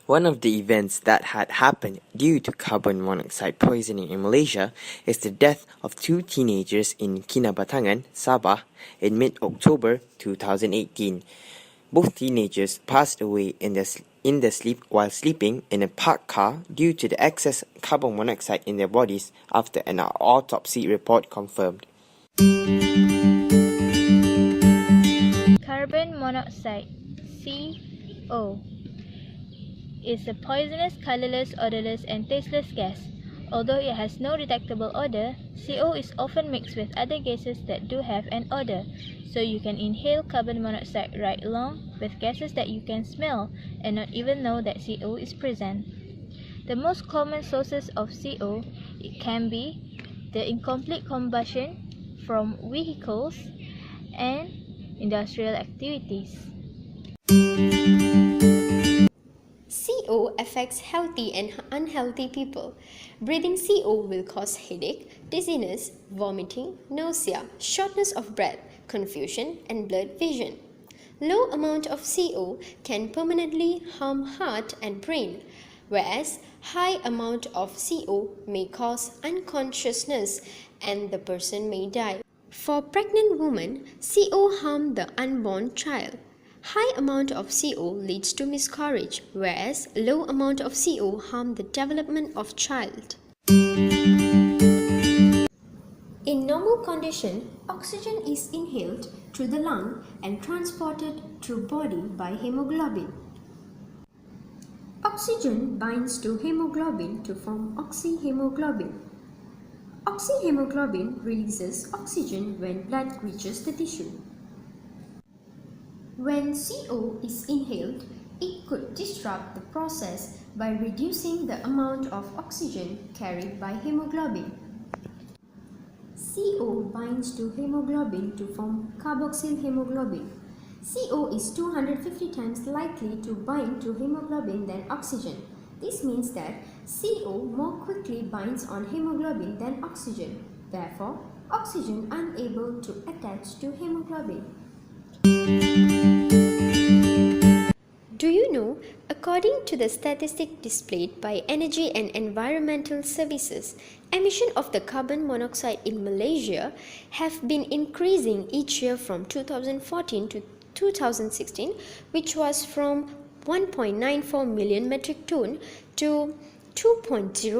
One of the events that had happened due to carbon monoxide poisoning in Malaysia is the death of two teenagers in Kinabatangan, Sabah, in mid-October 2018. Both teenagers passed away in their sleep while sleeping in a parked car due to the excess carbon monoxide in their bodies after an autopsy report confirmed. Carbon monoxide, CO, is a poisonous, colorless, odorless, and tasteless gas. Although it has no detectable odor, CO is often mixed with other gases that do have an odor, so you can inhale carbon monoxide right along with gases that you can smell and not even know that CO is present. The most common sources of CO can be the incomplete combustion from vehicles and industrial activities. CO affects healthy and unhealthy people. Breathing CO will cause headache, dizziness, vomiting, nausea, shortness of breath, confusion, and blurred vision. Low amount of CO can permanently harm heart and brain, whereas high amount of CO may cause unconsciousness and the person may die. For pregnant women, CO harm the unborn child. High amount of CO leads to miscarriage, whereas low amount of CO harm the development of child. In normal condition, oxygen is inhaled through the lung and transported through body by hemoglobin. Oxygen binds to hemoglobin to form oxyhemoglobin. Oxyhemoglobin releases oxygen when blood reaches the tissue. When CO is inhaled, it could disrupt the process by reducing the amount of oxygen carried by hemoglobin. CO binds to hemoglobin to form carboxyl hemoglobin. CO is 250 times likely to bind to hemoglobin than oxygen. This means that CO more quickly binds on hemoglobin than oxygen. Therefore, oxygen unable to attach to hemoglobin. Do you know, according to the statistic displayed by Energy and Environmental Services, emission of the carbon monoxide in Malaysia have been increasing each year from 2014 to 2016, which was from 1.94 million metric ton to 2.0